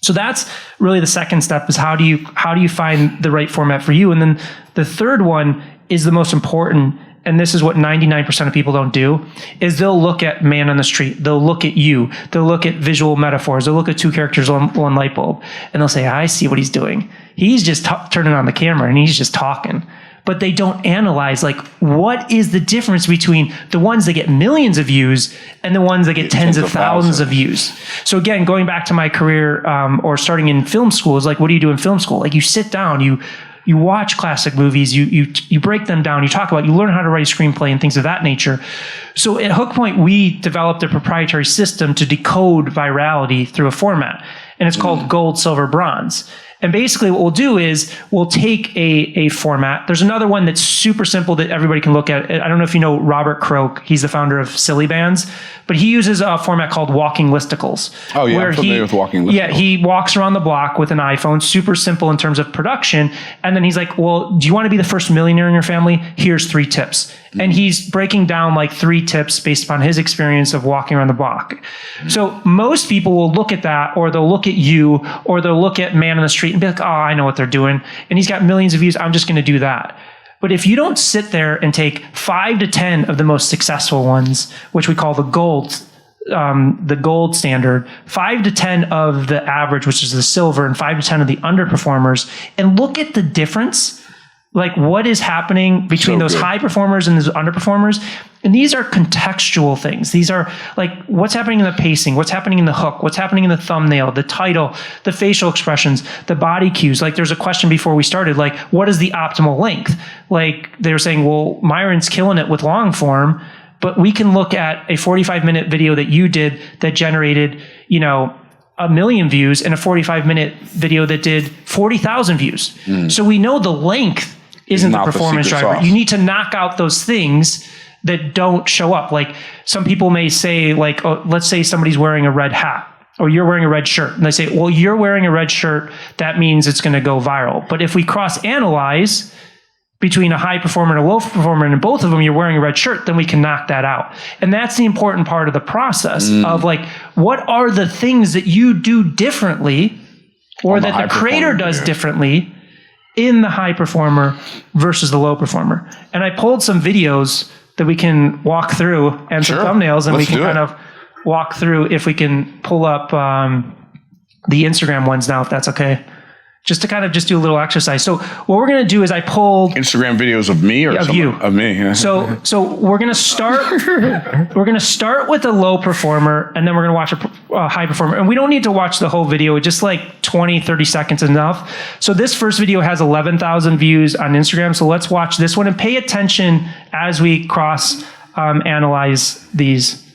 So that's really the second step is how do you find the right format for you? And then the third one is the most important, and this is what 99% of people don't do, is they'll look at Man on the Street. They'll look at you. They'll look at visual metaphors. They'll look at 2 characters, one light bulb, and they'll say, I see what he's doing. He's just turning on the camera and he's just talking. But they don't analyze, like, what is the difference between the ones that get millions of views and the ones that get tens of thousands of views. So again, going back to my career or starting in film school is like, what do you do in film school? Like, you sit down, you watch classic movies, you break them down, you talk about, you learn how to write a screenplay and things of that nature. So at Hookpoint, we developed a proprietary system to decode virality through a format, and it's called gold, silver, bronze. And basically what we'll do is we'll take a format. There's another one that's super simple that everybody can look at. I don't know if you know Robert Croak. He's the founder of Silly Bands, but he uses a format called walking listicles. Oh yeah, I'm familiar with walking listicles. Yeah, he walks around the block with an iPhone, super simple in terms of production. And then he's like, well, do you want to be the first millionaire in your family? Here's 3 tips. And he's breaking down like 3 tips based upon his experience of walking around the block. So most people will look at that, or they'll look at you, or they'll look at Man on the Street and be like, oh, I know what they're doing. And he's got millions of views. I'm just going to do that. But if you don't sit there and take 5 to 10 of the most successful ones, which we call the gold standard, 5 to 10 of the average, which is the silver, and 5 to 10 of the underperformers, and look at the difference, like what is happening between those high performers and those underperformers. And these are contextual things. These are like what's happening in the pacing, what's happening in the hook, what's happening in the thumbnail, the title, the facial expressions, the body cues. Like there's a question before we started, like what is the optimal length? Like they were saying, well, Myron's killing it with long form, but we can look at a 45-minute video that you did that generated, 1 million views, and a 45-minute video that did 40,000 views. So we know the length isn't the performance driver. You need to knock out those things that don't show up. Like some people may say, like, oh, let's say somebody's wearing a red hat or you're wearing a red shirt. And they say, well, you're wearing a red shirt. That means it's going to go viral. But if we cross-analyze between a high performer and a low performer, and in both of them you're wearing a red shirt, then we can knock that out. And that's the important part of the process of like, what are the things that you do differently or that the creator does differently in the high performer versus the low performer. And I pulled some videos that we can walk through and some thumbnails, and we can kind of walk through if we can pull up the Instagram ones now, if that's okay. Just to kind of just do a little exercise. So what we're going to do is I pulled Instagram videos of me or of you. Of me. Yeah. So we're going to start. We're going to start with a low performer, and then we're going to watch a high performer. And we don't need to watch the whole video. Just like 20, 30 seconds enough. So this first video has 11,000 views on Instagram. So let's watch this one and pay attention as we cross analyze these.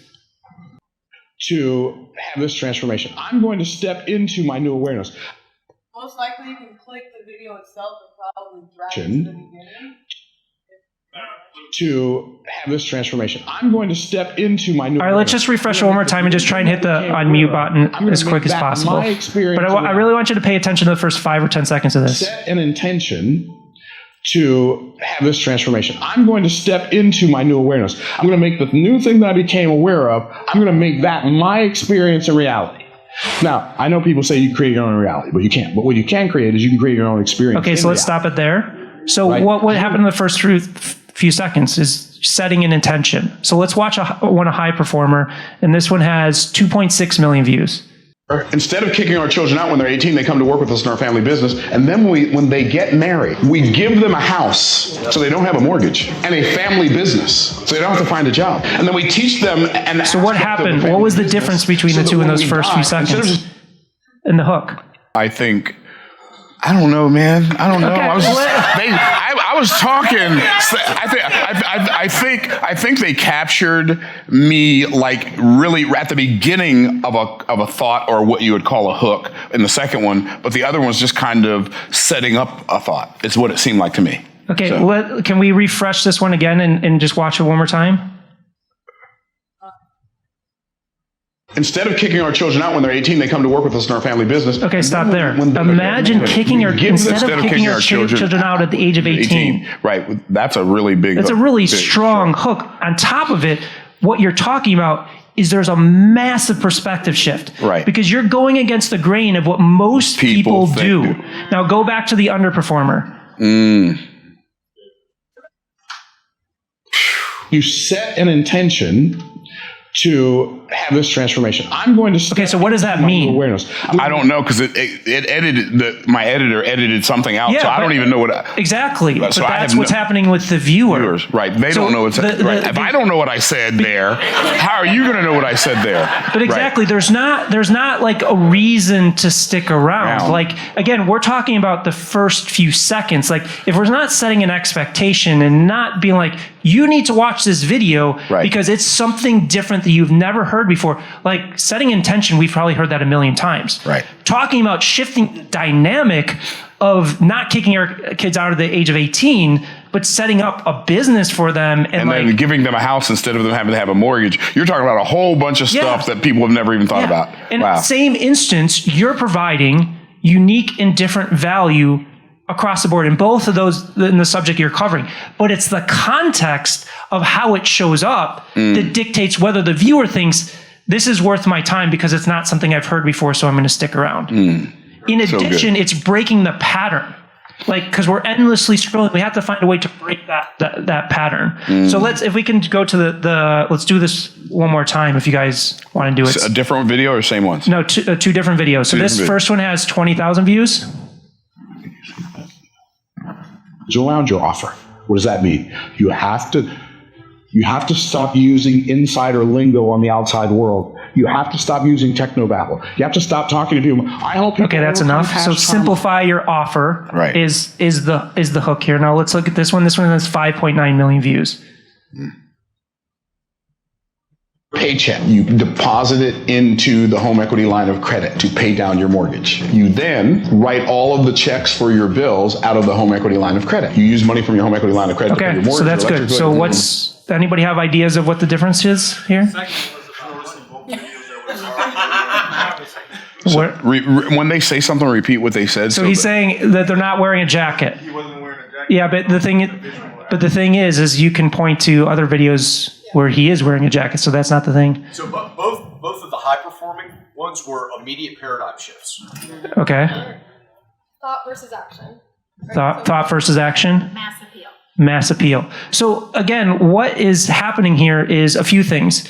To have this transformation, I'm going to step into my new awareness. Most likely you can click the video itself and probably drag it to the beginning. To have this transformation, I'm going to step into my new. All right, let's just refresh it one more time and just try and hit the unmute button as quick as possible. But I really want you to pay attention to the first 5 or 10 seconds of this. Set an intention to have this transformation. I'm going to step into my new awareness. I'm going to make the new thing that I became aware of, I'm going to make that my experience a reality. Now, I know people say you create your own reality, but you can't. But what you can create is you can create your own experience. Okay, so let's stop it there. So what happened in the first few seconds is setting an intention. So let's watch a high performer, and this one has 2.6 million views. Instead of kicking our children out when they're 18, they come to work with us in our family business. And then when they get married, we give them a house so they don't have a mortgage, and a family business so they don't have to find a job. And then we teach them. And so what happened? What was the difference between the two in those first few seconds? In the hook. I think, I don't know, man. I don't know. Okay. I was talking. I think they captured me like really at the beginning of a thought, or what you would call a hook in the second one, but the other one's just kind of setting up a thought. It's what it seemed like to me. Okay, so. Can we refresh this one again and just watch it one more time? Instead of kicking our children out when they're 18, they come to work with us in our family business. Okay, stop there. Imagine instead of kicking our children out at the age of 18. Right, that's a really big. That's a really strong hook. On top of it, what you're talking about is there's a massive perspective shift. Right. Because you're going against the grain of what most people do. Now go back to the underperformer. You set an intention to have this transformation. I'm going to. Okay, so what does that mean? Awareness. I don't know, because it edited my editor edited something out, so I don't even know what. Exactly, but that's what's happening with the viewers. Right? They don't know what's right. If I don't know what I said there, how are you going to know what I said there? But exactly, there's not like a reason to stick around. Like again, we're talking about the first few seconds. Like if we're not setting an expectation and not being like, you need to watch this video because it's something different that you've never heard before. Like setting intention, we've probably heard that a million times. Right. Talking about shifting the dynamic of not kicking our kids out of the age of 18, but setting up a business for them. And then giving them a house instead of them having to have a mortgage. You're talking about a whole bunch of stuff that people have never even thought about. In the same instance, you're providing unique and different value across the board in both of those in the subject you're covering. But it's the context of how it shows up that dictates whether the viewer thinks this is worth my time because it's not something I've heard before, so I'm going to stick around. In addition, it's breaking the pattern. Like, because we're endlessly scrolling, we have to find a way to break that pattern. So if we can go to let's do this one more time if you guys want to do it. A different video or same ones? No, two different videos. So this first one has 20,000 views. Around your offer. What does that mean? You have to stop using insider lingo on the outside world. You have to stop using technobabble. You have to stop talking to people. I help people. Okay, that's enough. So simplify your offer. Right. Is the hook here. Now let's look at this one. This one has 5.9 million views. Paycheck. You deposit it into the home equity line of credit to pay down your mortgage. You then write all of the checks for your bills out of the home equity line of credit. You use money from your home equity line of credit to pay your mortgage. So that's good. So anybody have ideas of what the difference is here? When they say something, repeat what they said. So he's saying that they're not wearing a jacket. He wasn't wearing a jacket. Yeah, but the thing is you can point to other videos where he is wearing a jacket, so that's not the thing. So both of the high-performing ones were immediate paradigm shifts. Okay. Thought versus action. Thought versus action. Mass appeal. Mass appeal. So again, what is happening here is a few things.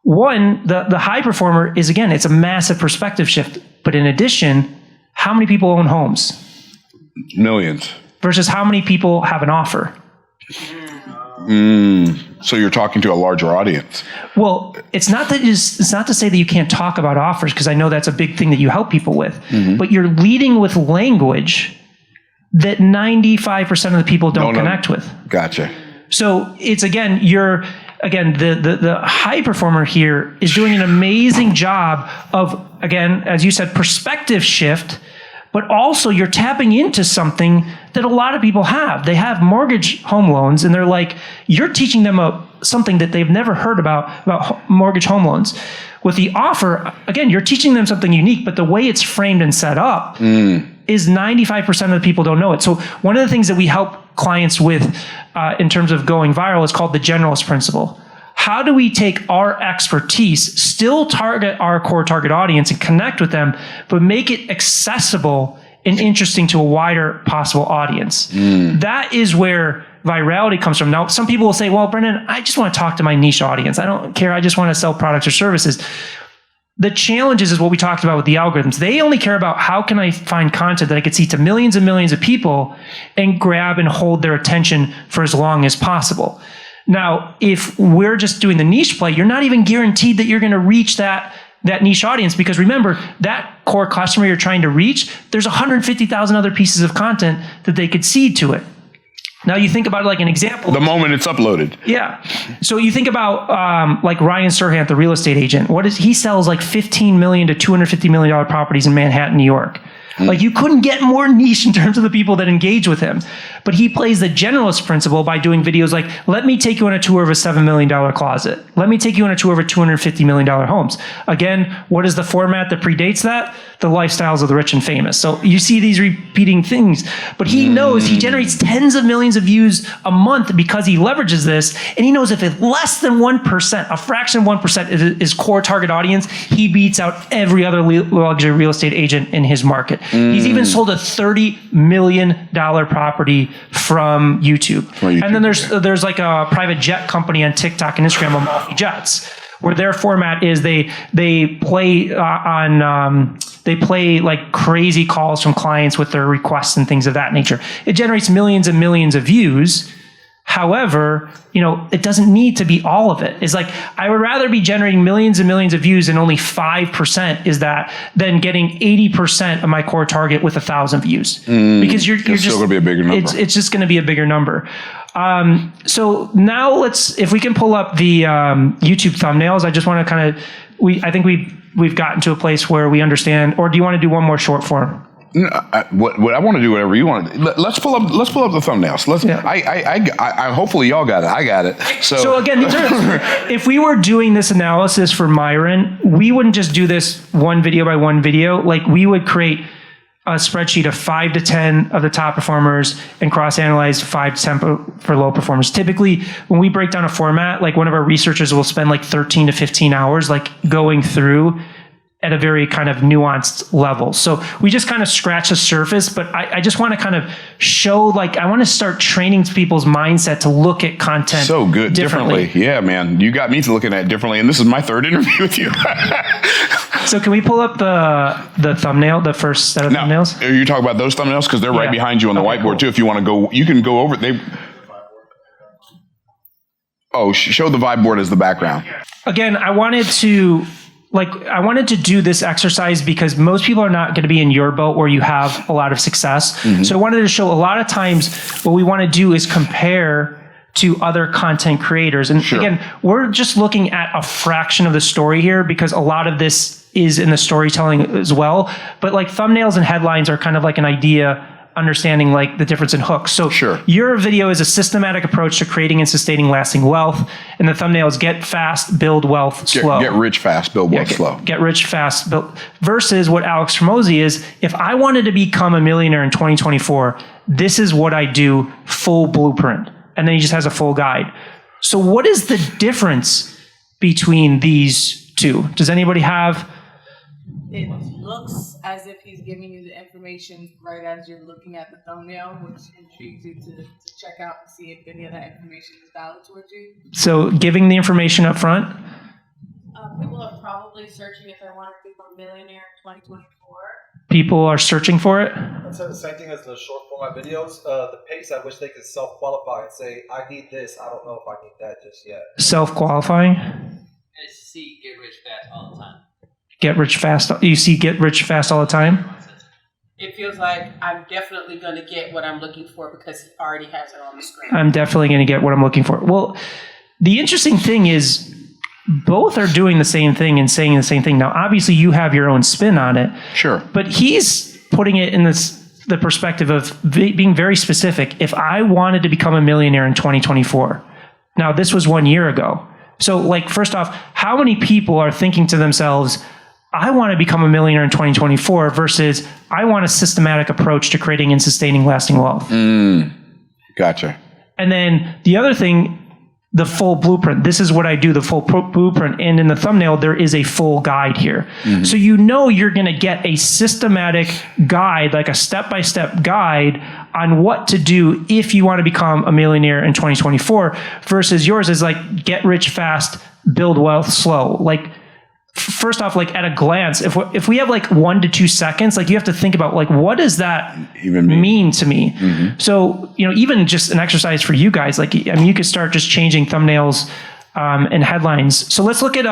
One, the high performer is, again, it's a massive perspective shift. But in addition, how many people own homes? Millions. Versus how many people have an offer? So you're talking to a larger audience. Well, it's not to say that you can't talk about offers, because I know that's a big thing that you help people with. But you're leading with language that 95% of the people don't connect with. Gotcha. So it's the high performer here is doing an amazing job of, again, as you said, perspective shift, but also you're tapping into something that a lot of people have. They have mortgage home loans, and they're like, you're teaching them something that they've never heard about mortgage home loans. With the offer, again, you're teaching them something unique, but the way it's framed and set up is 95% of the people don't know it. So one of the things that we help clients with in terms of going viral is called the generalist principle. How do we take our expertise, still target our core target audience and connect with them, but make it accessible and interesting to a wider possible audience? That is where virality comes from. Now, some people will say, well, Brendan, I just want to talk to my niche audience. I don't care. I just want to sell products or services. The challenges is what we talked about with the algorithms. They only care about how can I find content that I could see to millions and millions of people and grab and hold their attention for as long as possible. Now, if we're just doing the niche play, you're not even guaranteed that you're going to reach that niche audience, because remember, that core customer you're trying to reach, there's 150,000 other pieces of content that they could seed to it. Now you think about it like an example. The moment it's uploaded. Yeah. So you think about like Ryan Serhant, the real estate agent. He sells like $15 million to $250 million properties in Manhattan, New York. Like you couldn't get more niche in terms of the people that engage with him. But he plays the generalist principle by doing videos like, let me take you on a tour of a $7 million closet. Let me take you on a tour of a $250 million homes. Again, what is the format that predates that? The lifestyles of the rich and famous. So you see these repeating things, but he knows he generates tens of millions of views a month because he leverages this. And he knows if it's less than 1%, a fraction of 1% is his core target audience, he beats out every other luxury real estate agent in his market. He's even sold a $30 million property from YouTube. And then there's like a private jet company on TikTok and Instagram, Amalfi Jets, where their format is they play like crazy calls from clients with their requests and things of that nature. It generates millions and millions of views. However, it doesn't need to be all of it. It's like, I would rather be generating millions and millions of views and only 5% is that than getting 80% of my core target with 1,000 views. Because you're just still going to be a bigger number. It's just going to be a bigger number. So now if we can pull up the YouTube thumbnails. I just want to kind of, I think we've gotten to a place where we understand, or do you want to do one more short form? No, what I want to do, whatever you want. Let's pull up the thumbnails. I hopefully y'all got it. I got it. So again, if we were doing this analysis for Myron, we wouldn't just do this one video by one video. Like we would create a spreadsheet of 5 to 10 of the top performers and cross-analyze 5 to 10 for low performers. Typically, when we break down a format, like one of our researchers will spend like 13 to 15 hours like going through at a very kind of nuanced level. So we just kind of scratch the surface, but I just want to kind of show, like, I want to start training people's mindset to look at content so good differently. Yeah, man, you got me to looking at it differently, and this is my third interview with you. So can we pull up the thumbnail, the first set of thumbnails? Are you talking about those thumbnails? Because they're right behind you on the whiteboard too. If you want to go, you can go over. Show the vibe board as the background. Again, I wanted to do this exercise because most people are not going to be in your boat where you have a lot of success. So I wanted to show a lot of times what we want to do is compare to other content creators. And again, we're just looking at a fraction of the story here because a lot of this is in the storytelling as well. But like thumbnails and headlines are kind of like an idea, understanding like the difference in hooks. So your video is a systematic approach to creating and sustaining lasting wealth. And the thumbnail is get fast, build wealth slow. Get rich fast, build wealth slow. Get rich fast, build. Versus what Alex Hromosy is, if I wanted to become a millionaire in 2024, this is what I do, full blueprint. And then he just has a full guide. So what is the difference between these two? Does anybody have? It looks as if he's giving you the information right as you're looking at the thumbnail, which intrigues you to check out and see if any of that information is valid towards you. So giving the information up front? People are probably searching if they want to become a millionaire in 2024. People are searching for it? That's the same thing as the short format videos. The pace at which they can self-qualify and say, I need this, I don't know if I need that just yet. Self-qualifying? I see get rich fast all the time. Get rich fast. You see get rich fast all the time? It feels like I'm definitely going to get what I'm looking for because he already has it on the screen. I'm definitely going to get what I'm looking for. Well, the interesting thing is both are doing the same thing and saying the same thing. Now, obviously, you have your own spin on it. Sure. But he's putting it in the perspective of being very specific. If I wanted to become a millionaire in 2024, now this was 1 year ago. So, like, first off, how many people are thinking to themselves, I want to become a millionaire in 2024 versus I want a systematic approach to creating and sustaining lasting wealth? Gotcha. And then the other thing the full blueprint. This is what I do, the full blueprint. And in the thumbnail, there is a full guide here. So you know you're going to get a systematic guide, like a step-by-step guide on what to do if you want to become a millionaire in 2024, versus yours is like get rich fast, build wealth slow. Like, first off, like at a glance, if we have like 1 to 2 seconds, like you have to think about like, what does that Even mean to me? So, you know, even just an exercise for you guys, like, I mean, you could start just changing thumbnails and headlines. So let's look at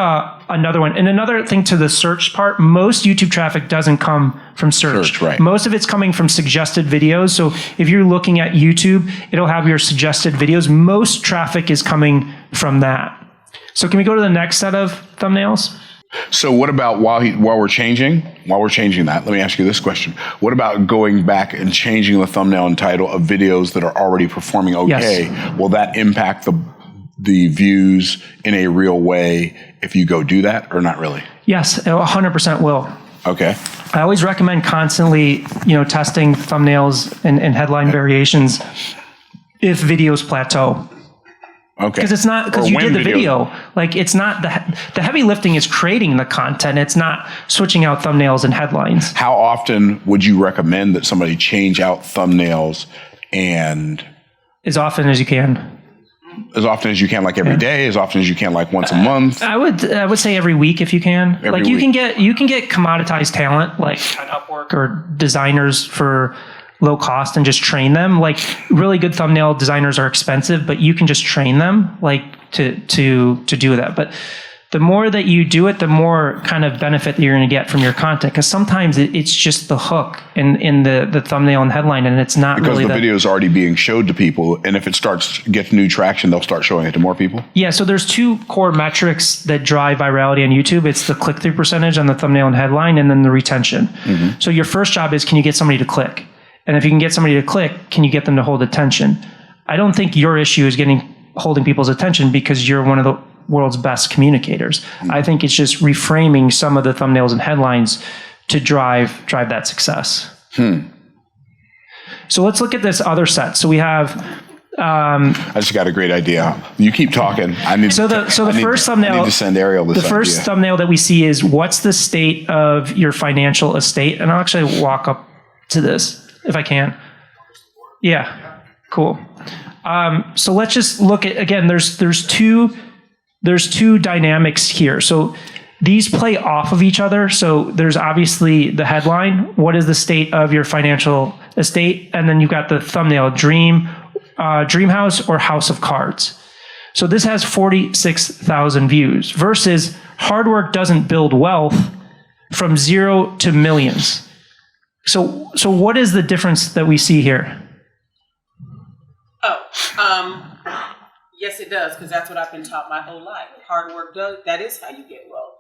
another one. And another thing to the search part, most YouTube traffic doesn't come from search. Right. Most of it's coming from suggested videos. So if you're looking at YouTube, it'll have your suggested videos. Most traffic is coming from that. So can we go to the next set of thumbnails? So what about while we're changing that, let me ask you this question. What about going back and changing the thumbnail and title of videos that are already performing okay? Yes. Will that impact the views in a real way if you go do that, or not really? Yes, it 100% will. Okay. I always recommend constantly, you know, testing thumbnails and headline variations if videos plateau. Okay. Because it's not, because Or you when did the videos- video. Like, it's not, the heavy lifting is creating the content. It's not switching out thumbnails and headlines. How often would you recommend that somebody change out thumbnails, and As often as you can. as often as you can, like every day, as often as you can, like once a month? I would say every week if you can. Every Like you week. can get commoditized talent like on Upwork or designers for low cost and just train them. Like really good thumbnail designers are expensive, but you can just train them like to do that. But the more that you do it, the more kind of benefit that you're going to get from your content. Because sometimes it's just the hook in the thumbnail and headline, and it's not Because really the video is already being showed to people, and if it gets new traction, they'll start showing it to more people. Yeah, so there's two core metrics that drive virality on YouTube. It's the click-through percentage on the thumbnail and headline, and then the retention. So your first job is, can you get somebody to click? And if you can get somebody to click, can you get them to hold attention? I don't think your issue is holding people's attention because you're one of the world's best communicators. I think it's just reframing some of the thumbnails and headlines to drive that success. So let's look at this other set. So we have I just got a great idea. You keep talking. I need first thumbnail. I need to send Ariel this The first idea. thumbnail that we see is, what's the state of your financial estate? And I'll actually walk up to this if I can. Yeah, cool. So let's just look at, again, there's two dynamics here. So these play off of each other. So there's obviously the headline, what is the state of your financial estate? And then you've got the thumbnail, dream house or house of cards. So this has 46,000 views versus hard work doesn't build wealth from 0 to millions. So what is the difference that we see here? Yes, it does, because that's what I've been taught my whole life. Hard work that is how you get wealth.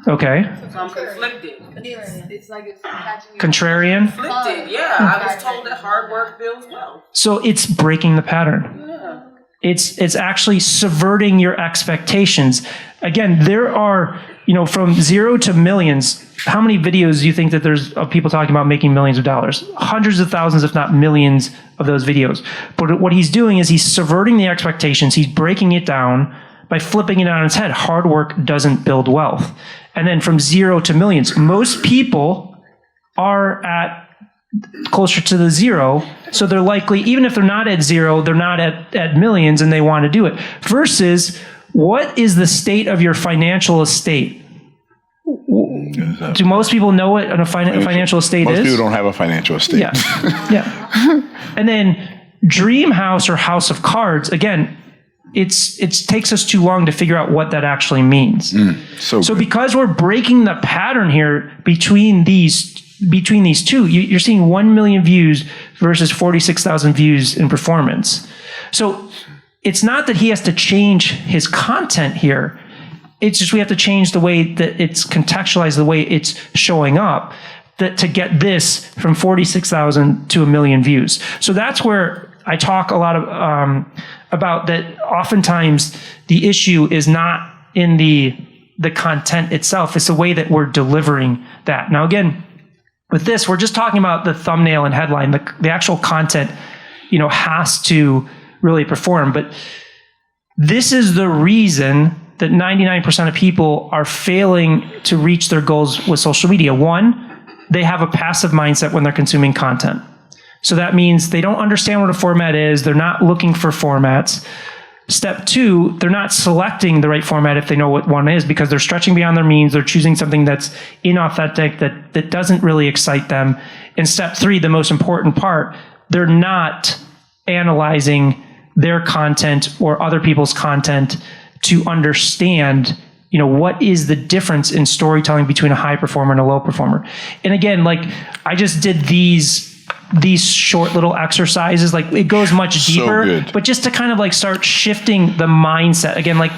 Okay. So I'm conflicted. It's like it's catching you. Contrarian. Conflicted, yeah. I was told that hard work builds wealth. So it's breaking the pattern. Yeah. It's actually subverting your expectations. Again, there are, from 0 to millions, how many videos do you think that there's of people talking about making millions of dollars? Hundreds of thousands, if not millions of those videos. But what he's doing is he's subverting the expectations. He's breaking it down by flipping it on its head. Hard work doesn't build wealth. And then from 0 to millions, most people are at closer to the 0. So they're likely, even if they're not at 0, they're not at millions and they want to do it. Versus, what is the state of your financial estate? Do most people know what a financial estate is? Most people don't have a financial estate. Yeah. And then dream house or house of cards, again, it takes us too long to figure out what that actually means. So because we're breaking the pattern here between these two, you're seeing 1 million views versus 46,000 views in performance. So it's not that he has to change his content here. It's just we have to change the way that it's contextualized, the way it's showing up, to get this from 46,000 to 1 million views. So that's where I talk a lot about that. Oftentimes the issue is not in the content itself. It's the way that we're delivering that. Now, again, with this, we're just talking about the thumbnail and headline. The actual content, has to really perform. But This is the reason that 99% of people are failing to reach their goals with social media. One, they have a passive mindset when they're consuming content. So that means they don't understand what a format is. They're not looking for formats. Step two, they're not selecting the right format if they know what one is, because they're stretching beyond their means. They're choosing something that's inauthentic, that doesn't really excite them. And step three, the most important part, they're not analyzing their content or other people's content to understand, what is the difference in storytelling between a high performer and a low performer. And again, like, I just did these short little exercises, like it goes much deeper, good. but just to kind of like start shifting the mindset. Again, like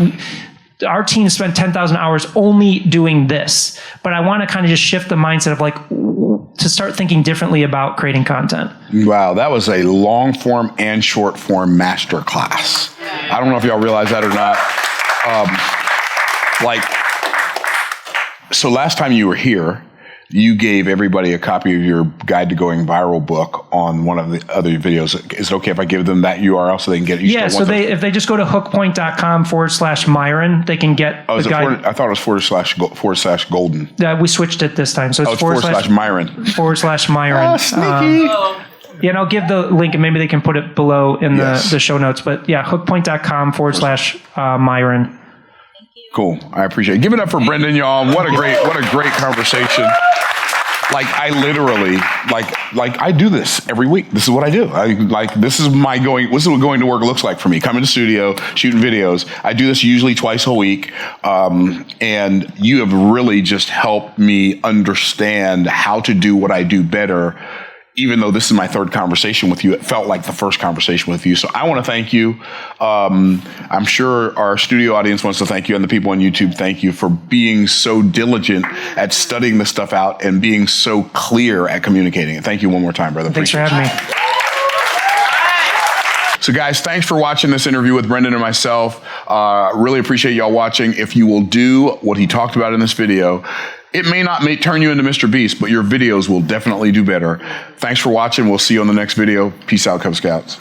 our team spent 10,000 hours only doing this, but I want to kind of just shift the mindset of like, to start thinking differently about creating content. Wow, that was a long form and short form master class. I don't know if y'all realize that or not. So last time you were here, you gave everybody a copy of your Guide to Going Viral book on one of the other videos. Is it okay if I give them that URL so they can get it? Yeah, so if they just go to hookpoint.com/Myron, they can get the guide. I thought it was / golden. We switched it this time. So it's / Myron. /Myron. Oh, sneaky. Yeah, and I'll give the link, and maybe they can put it below in the show notes. But yeah, hookpoint.com / Myron. Cool. I appreciate it. Give it up for Brendan, y'all. What a great conversation. Like, I literally, I do this every week. This is what I do. This is what going to work looks like for me. Coming to studio, shooting videos. I do this usually twice a week. And you have really just helped me understand how to do what I do better. Even though this is my third conversation with you, it felt like the first conversation with you. So I want to thank you. I'm sure our studio audience wants to thank you, and the people on YouTube, thank you for being so diligent at studying this stuff out and being so clear at communicating it. Thank you one more time, brother. Thanks for having me. So guys, thanks for watching this interview with Brendan and myself. Really appreciate y'all watching. If you will do what he talked about in this video, it may not turn you into Mr. Beast, but your videos will definitely do better. Thanks for watching. We'll see you on the next video. Peace out, Cub Scouts.